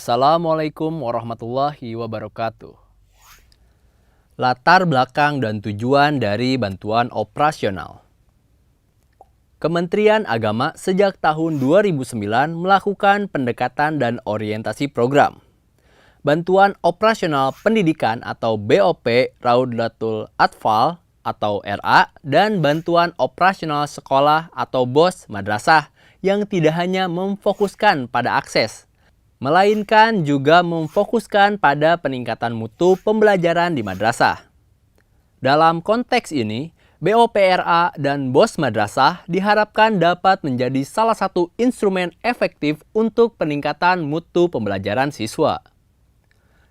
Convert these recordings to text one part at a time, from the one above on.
Assalamualaikum warahmatullahi wabarakatuh. Latar belakang dan tujuan dari bantuan operasional. Kementerian Agama sejak tahun 2009 melakukan pendekatan dan orientasi program. Bantuan operasional pendidikan atau BOP Raudatul Atfal atau RA dan bantuan operasional sekolah atau BOS madrasah yang tidak hanya memfokuskan pada akses, melainkan juga memfokuskan pada peningkatan mutu pembelajaran di madrasah. Dalam konteks ini, BOPRA dan BOS madrasah diharapkan dapat menjadi salah satu instrumen efektif untuk peningkatan mutu pembelajaran siswa.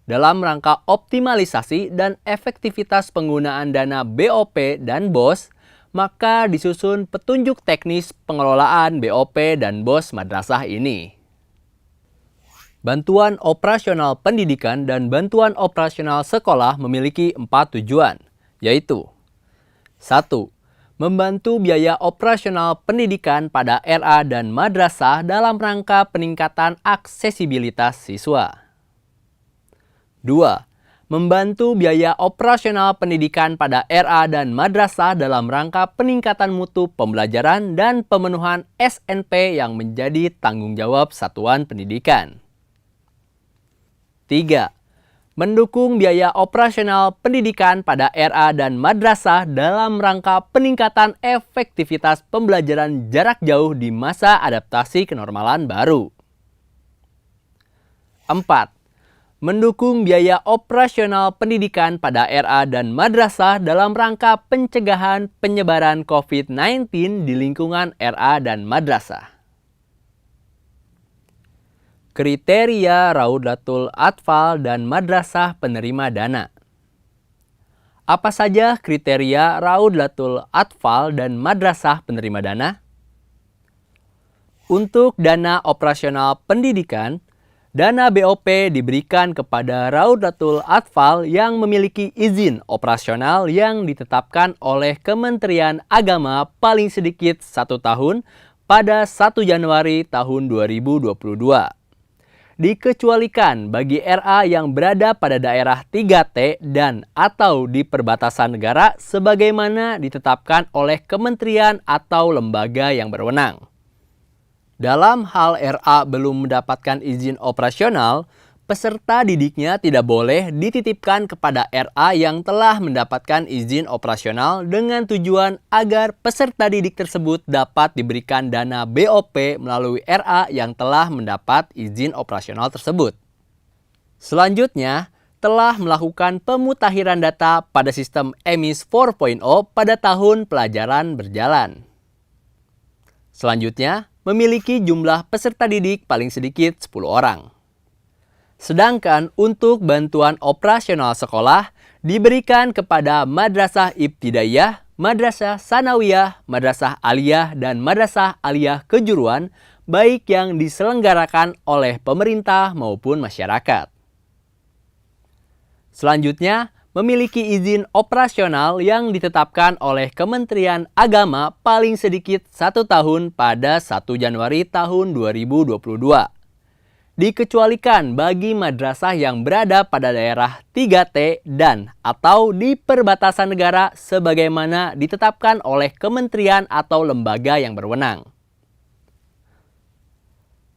Dalam rangka optimalisasi dan efektivitas penggunaan dana BOP dan BOS, maka disusun petunjuk teknis pengelolaan BOP dan BOS madrasah ini. Bantuan operasional pendidikan dan bantuan operasional sekolah memiliki 4 tujuan, yaitu 1. Membantu biaya operasional pendidikan pada RA dan madrasah dalam rangka peningkatan aksesibilitas siswa. 2. Membantu biaya operasional pendidikan pada RA dan madrasah dalam rangka peningkatan mutu pembelajaran dan pemenuhan SNP yang menjadi tanggung jawab satuan pendidikan. 3. Mendukung biaya operasional pendidikan pada RA dan madrasah dalam rangka peningkatan efektivitas pembelajaran jarak jauh di masa adaptasi kenormalan baru. 4. Mendukung biaya operasional pendidikan pada RA dan madrasah dalam rangka pencegahan penyebaran COVID-19 di lingkungan RA dan madrasah. Kriteria Raudatul Atfal dan madrasah penerima dana. Apa saja kriteria Raudatul Atfal dan madrasah penerima dana? Untuk dana operasional pendidikan, dana BOP diberikan kepada Raudatul Atfal yang memiliki izin operasional yang ditetapkan oleh Kementerian Agama paling sedikit 1 tahun pada 1 Januari tahun 2022. Dikecualikan bagi RA yang berada pada daerah 3T dan atau di perbatasan negara sebagaimana ditetapkan oleh kementerian atau lembaga yang berwenang. Dalam hal RA belum mendapatkan izin operasional, peserta didiknya tidak boleh dititipkan kepada RA yang telah mendapatkan izin operasional dengan tujuan agar peserta didik tersebut dapat diberikan dana BOP melalui RA yang telah mendapat izin operasional tersebut. Selanjutnya, telah melakukan pemutakhiran data pada sistem EMIS 4.0 pada tahun pelajaran berjalan. Selanjutnya, memiliki jumlah peserta didik paling sedikit 10 orang. Sedangkan untuk bantuan operasional sekolah diberikan kepada Madrasah Ibtidaiyah, Madrasah Sanawiyah, Madrasah Aliyah, dan Madrasah Aliyah Kejuruan, baik yang diselenggarakan oleh pemerintah maupun masyarakat. Selanjutnya, memiliki izin operasional yang ditetapkan oleh Kementerian Agama paling sedikit 1 tahun pada 1 Januari tahun 2022. Dikecualikan bagi madrasah yang berada pada daerah 3T dan atau di perbatasan negara sebagaimana ditetapkan oleh kementerian atau lembaga yang berwenang.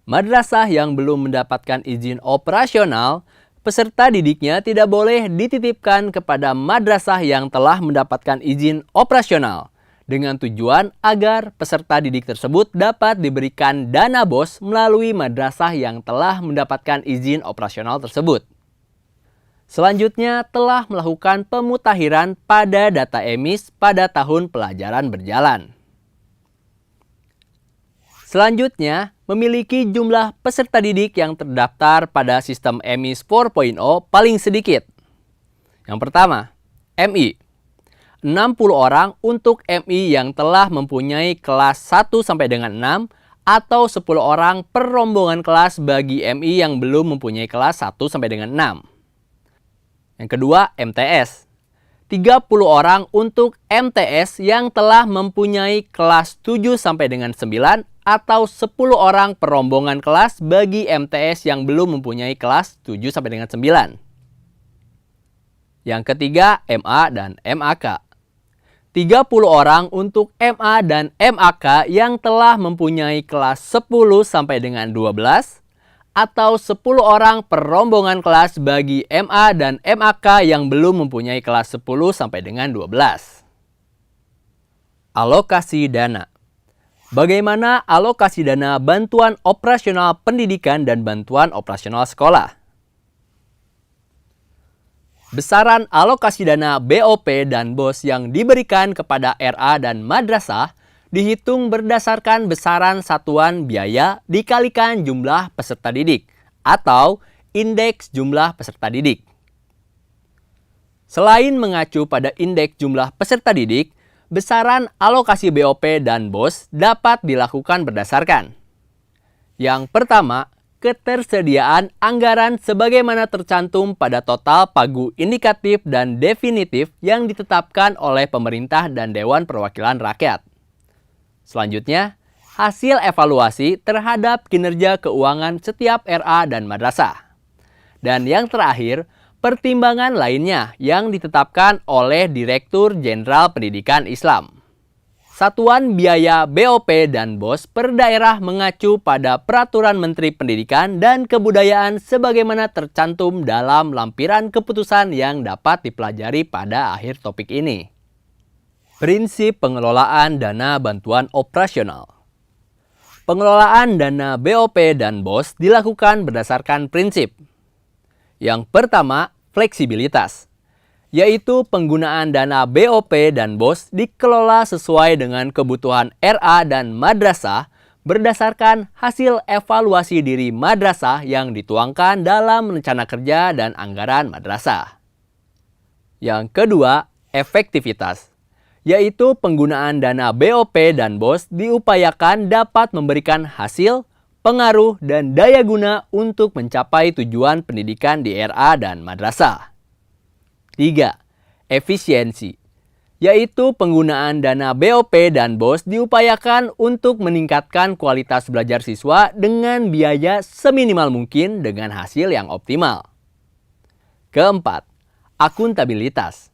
Madrasah yang belum mendapatkan izin operasional, peserta didiknya tidak boleh dititipkan kepada madrasah yang telah mendapatkan izin operasional, dengan tujuan agar peserta didik tersebut dapat diberikan dana BOS melalui madrasah yang telah mendapatkan izin operasional tersebut. Selanjutnya, telah melakukan pemutakhiran pada data EMIS pada tahun pelajaran berjalan. Selanjutnya, memiliki jumlah peserta didik yang terdaftar pada sistem EMIS 4.0 paling sedikit. Yang pertama, MI. 60 orang untuk MI yang telah mempunyai kelas 1 sampai dengan 6 atau 10 orang per rombongan kelas bagi MI yang belum mempunyai kelas 1 sampai dengan 6. Yang kedua, MTS. 30 orang untuk MTS yang telah mempunyai kelas 7 sampai dengan 9 atau 10 orang per rombongan kelas bagi MTS yang belum mempunyai kelas 7 sampai dengan 9. Yang ketiga, MA dan MAK. 30 orang untuk MA dan MAK yang telah mempunyai kelas 10 sampai dengan 12 atau 10 orang per rombongan kelas bagi MA dan MAK yang belum mempunyai kelas 10 sampai dengan 12. Alokasi dana. Bagaimana alokasi dana bantuan operasional pendidikan dan bantuan operasional sekolah? Besaran alokasi dana BOP dan BOS yang diberikan kepada RA dan madrasah dihitung berdasarkan besaran satuan biaya dikalikan jumlah peserta didik atau indeks jumlah peserta didik. Selain mengacu pada indeks jumlah peserta didik, besaran alokasi BOP dan BOS dapat dilakukan berdasarkan: yang pertama, ketersediaan anggaran sebagaimana tercantum pada total pagu indikatif dan definitif yang ditetapkan oleh pemerintah dan Dewan Perwakilan Rakyat. Selanjutnya, hasil evaluasi terhadap kinerja keuangan setiap RA dan madrasah. Dan yang terakhir, pertimbangan lainnya yang ditetapkan oleh Direktur Jenderal Pendidikan Islam. Satuan biaya BOP dan BOS per daerah mengacu pada Peraturan Menteri Pendidikan dan Kebudayaan sebagaimana tercantum dalam lampiran keputusan yang dapat dipelajari pada akhir topik ini. Prinsip pengelolaan dana bantuan operasional. Pengelolaan dana BOP dan BOS dilakukan berdasarkan prinsip. Yang pertama, fleksibilitas, yaitu penggunaan dana BOP dan BOS dikelola sesuai dengan kebutuhan RA dan madrasah berdasarkan hasil evaluasi diri madrasah yang dituangkan dalam rencana kerja dan anggaran madrasah. Yang kedua, efektivitas, yaitu penggunaan dana BOP dan BOS diupayakan dapat memberikan hasil, pengaruh, dan daya guna untuk mencapai tujuan pendidikan di RA dan madrasah. 3. Efisiensi, yaitu penggunaan dana BOP dan BOS diupayakan untuk meningkatkan kualitas belajar siswa dengan biaya seminimal mungkin dengan hasil yang optimal. Keempat, akuntabilitas,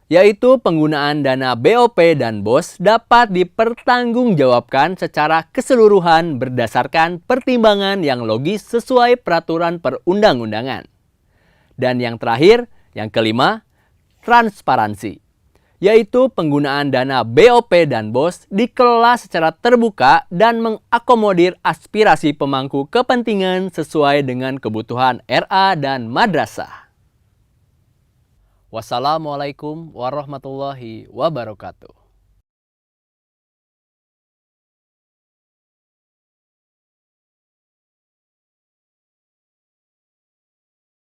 yaitu penggunaan dana BOP dan BOS dapat dipertanggungjawabkan secara keseluruhan berdasarkan pertimbangan yang logis sesuai peraturan perundang-undangan. Dan yang terakhir, yang kelima, transparansi, yaitu penggunaan dana BOP dan BOS dikelola secara terbuka dan mengakomodir aspirasi pemangku kepentingan sesuai dengan kebutuhan RA dan madrasah. Wassalamualaikum warahmatullahi wabarakatuh.